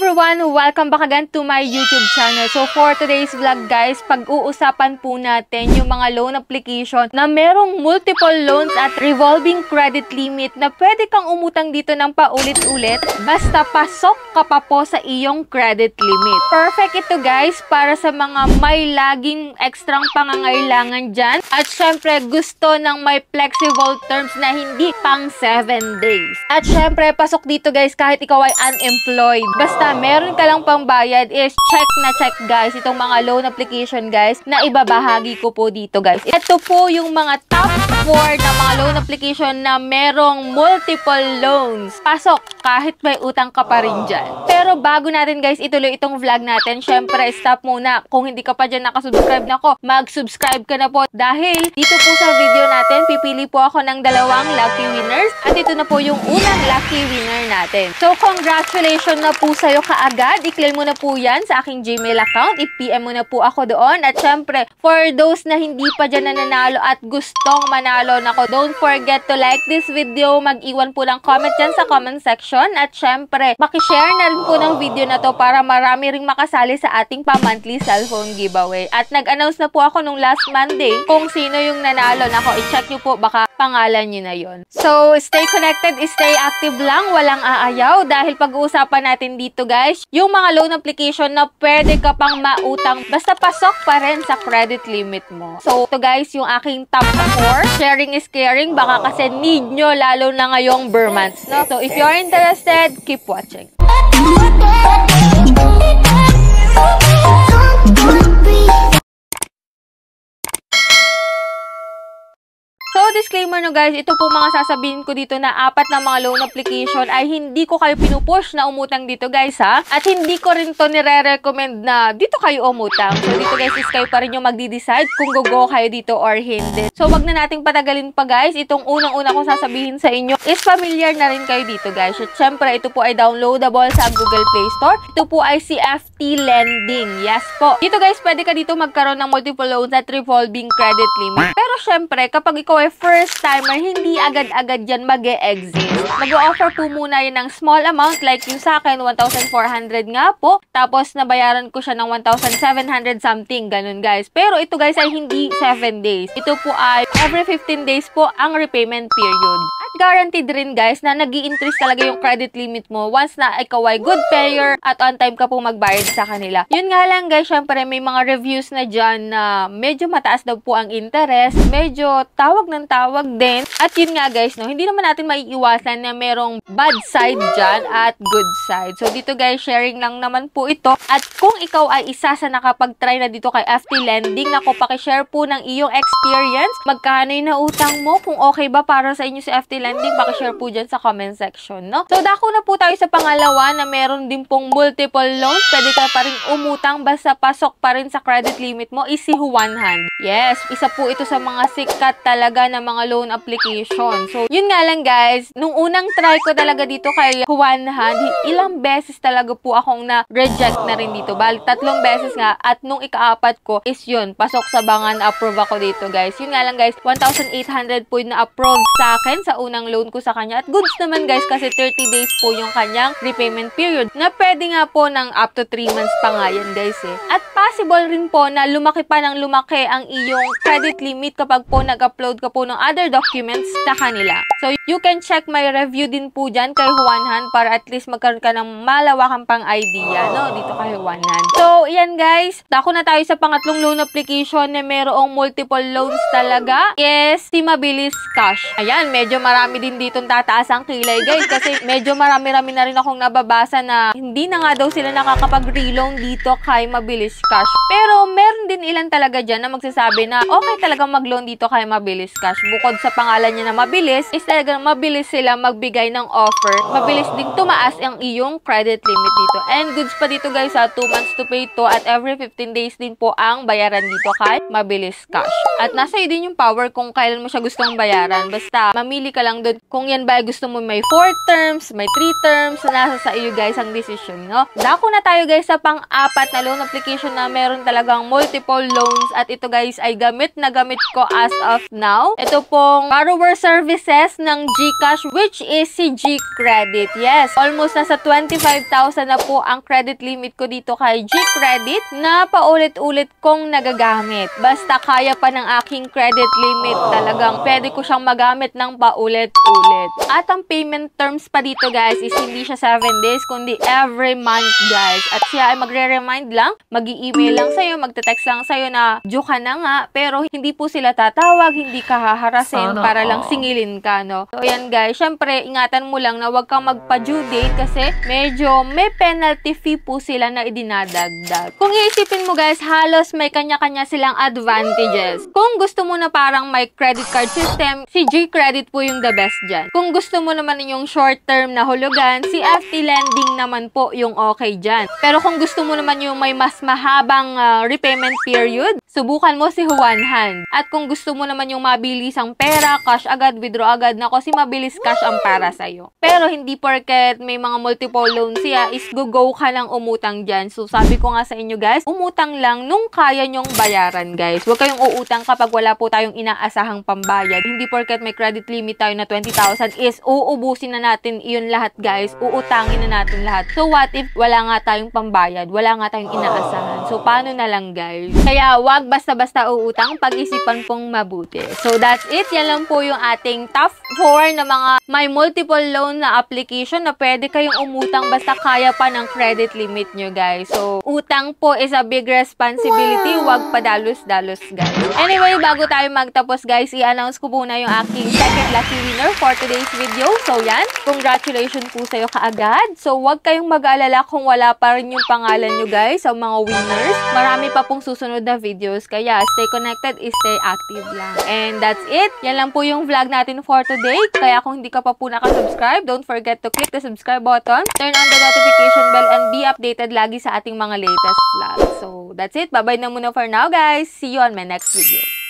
everyone! Welcome back again to my YouTube channel. So for today's vlog guys, pag-uusapan po natin yung mga loan application na merong multiple loans at revolving credit limit na pwede kang umutang dito ng paulit-ulit basta pasok ka pa po sa iyong credit limit. Perfect ito guys para sa mga may laging ekstrang pangangailangan dyan at syempre gusto ng may flexible terms na hindi pang 7 days. At syempre pasok dito guys kahit ikaw ay unemployed. Basta meron ka lang pangbayad is check na check guys itong mga loan application guys na ibabahagi ko po dito guys. Ito po yung mga top 4 na mga loan application na merong multiple loans. Pasok kahit may utang ka pa rin dyan. Pero bago natin guys ituloy itong vlog natin, syempre stop muna. Kung hindi ka pa dyan nakasubscribe na ko, mag-subscribe ka na po dahil dito po sa video natin pipili po ako ng dalawang lucky winners at ito na po yung unang lucky winner natin. So congratulations na po sa'yo kaagad. I-claim mo na po yan sa aking Gmail account. I-PM mo na po ako doon. At syempre, for those na hindi pa dyan nananalo at gustong manalo nako, don't forget to like this video. Mag-iwan po ng comment dyan sa comment section. At syempre, makishare na rin po ng video na to para marami ring makasali sa ating pa-monthly cellphone giveaway. At nag-announce na po ako nung last Monday kung sino yung nanalo nako. I-check nyo po, baka pangalan nyo na yon. So, stay connected, stay active lang, walang aayaw dahil pag-uusapan natin dito guys, yung mga loan application na pwede ka pang mautang basta pasok pa rin sa credit limit mo. So, ito guys, yung aking top 4. Sharing is caring, baka kasi need nyo lalo na ngayong Burr months, no? So, if you're interested, keep watching. So, disclaimer no guys, ito po mga sasabihin ko dito na apat na mga loan application ay hindi ko kayo pinupush na umutang dito guys ha. At hindi ko rin to nire-recommend na dito kayo umutang. So, dito guys is kayo pa rin yung magdi-decide kung go kayo dito or hindi. So, wag na nating patagalin pa guys. Itong unang-una kong sasabihin sa inyo is familiar na rin kayo dito guys. At syempre, ito po ay downloadable sa Google Play Store. Ito po ay si FT Lending. Yes po. Dito guys, pwede ka dito magkaroon ng multiple loans at revolving credit limit. Pero syempre, kapag ikaw ay first timer, hindi agad-agad yan mag-e-exist. Mag-o-offer po muna yun ng small amount like yung sa akin, 1,400 nga po. Tapos, nabayaran ko siya ng 1,700 something. Ganun guys. Pero ito guys ay hindi 7 days. Ito po ay every 15 days po ang repayment period. At guaranteed rin guys na nag-i-increase talaga yung credit limit mo once na ikaw ay good payer at on time ka po magbayad sa kanila. Yun nga lang guys, syempre may mga reviews na dyan na medyo mataas daw po ang interest. Medyo tawag ng tawag din. At yun nga guys, no, hindi naman natin maiiwasan na merong bad side dyan at good side. So dito guys, sharing lang naman po ito. At kung ikaw ay isa sa nakapag-try na dito kay FT Lending, naku, pakishare po ng iyong experience. Magkano yung nautang mo? Kung okay ba para sa inyo si FT Lending, pakishare po dyan sa comment section, no? So dako na po tayo sa pangalawa na meron din pong multiple loans. Pwede ka pa rin umutang basta pasok pa rin sa credit limit mo is si One Hand. Yes, isa po ito sa mga sikat talaga na mga loan application. So, yun nga lang guys, nung unang try ko talaga dito kay One Hand, ilang beses talaga po akong na-reject na rin dito. Bali, 3 beses nga at nung ikaapat ko is yun, pasok sa bangan, approve ako dito guys. Yun nga lang guys, 1,800 po yung na-approve sa akin sa unang loan ko sa kanya. At goods naman guys kasi 30 days po yung kanyang repayment period na pwede nga po ng up to 3 months pa nga yan guys eh. At possible rin po na lumaki pa ng lumaki ang iyong credit limit kapag po nag-upload ka po ng other documents sa kanila. So, you can check my review din po dyan kay One Hand para at least magkaroon ka ng malawakan pang idea, no? Dito kay One Hand. So, yan guys. Dako na tayo sa pangatlong loan application na mayroong multiple loans talaga. Yes, si Mabilis Cash. Ayan, medyo marami din dito tataas ang kilay guys kasi medyo marami-rami na rin akong nababasa na hindi na nga daw sila nakakapag-reloan dito kay Mabilis Cash. Pero meron din ilan talaga dyan na magsasabi na okay talaga mag-loan dito kay Mabilis Cash. Bukod sa pangalan niya na mabilis, is talagang mabilis sila magbigay ng offer. Mabilis din tumaas ang iyong credit limit dito. And goods pa dito guys ha, 2 months to pay to at every 15 days din po ang bayaran dito kay Mabilis Cash. At nasa iyo din yung power kung kailan mo siya gustong bayaran. Basta mamili ka lang doon kung yan ba gusto mo may 4 terms, may 3 terms, nasa sa iyo guys ang decision, no? Dako na tayo guys sa pang-apat na loan application na meron talagang multiple loans at ito guys ay gamit na gamit ko as of now. Ito pong borrower services ng GCash which is si G-Credit. Yes, almost nasa 25,000 na po ang credit limit ko dito kay G-Credit na paulit-ulit kong nagagamit. Basta kaya pa ng aking credit limit, talagang pwede ko siyang magamit ng paulit-ulit. At ang payment terms pa dito guys is hindi siya 7 days kundi every month guys. At siya ay magre-remind lang, mag-i-email lang sa'yo, magte-text lang sa'yo na due ka na nga, pero hindi po sila tatawag, hindi ka haharasin para lang singilin ka, no? So ayan guys, syempre ingatan mo lang na huwag kang magpa-due date kasi medyo may penalty fee po sila na idinadagdag. Kung iisipin mo guys, halos may kanya-kanya silang advantages. Kung gusto mo na parang may credit card system, si G-Credit po yung the best dyan. Kung gusto mo naman yung short term na hulugan, si FT Lending naman po yung okay dyan. Pero kung gusto mo naman yung may mas mahabang repayment period, subukan mo si One Hand. At kung gusto mo naman yung mabilisang pera, cash agad, withdraw agad, nako si mabilis cash ang para sa'yo. Pero hindi porket may mga multiple loans siya, is go ka lang umutang dyan. So sabi ko nga sa inyo guys, umutang lang nung kaya nyong bayaran guys. Huwag kayong uutang kapag wala po tayong inaasahang pambayad. Hindi porket may credit limit tayo na 20,000 is uubusin na natin iyon lahat guys. Uutangin na natin lahat. So what if wala nga tayong pambayad? Wala nga tayong inaasahan. So paano na lang guys? Kaya wag basta-basta uutang, pag-isipan pong mabuti. So that's it. Yan lang po yung ating top 4 na mga may multiple loan na application na pwede kayong umutang basta kaya pa ng credit limit nyo guys. So utang po is a big responsibility. Wag padalos-dalos guys. Anyway, bago tayo magtapos guys, i-announce ko po na yung aking second lucky winner for today's video. So yan, congratulations po sa'yo kaagad. So wag kayong mag-alala kung wala pa rin yung pangalan nyo guys sa mga winners. Marami pa pong susunod na videos. Kaya stay connected, stay active lang. And that's it. Yan lang po yung vlog natin for today. Kaya kung hindi ka pa po nakasubscribe, don't forget to click the subscribe button, turn on the notification bell, and be updated lagi sa ating mga latest vlogs. So that's it. Bye-bye na muna for now guys. See you on my next video.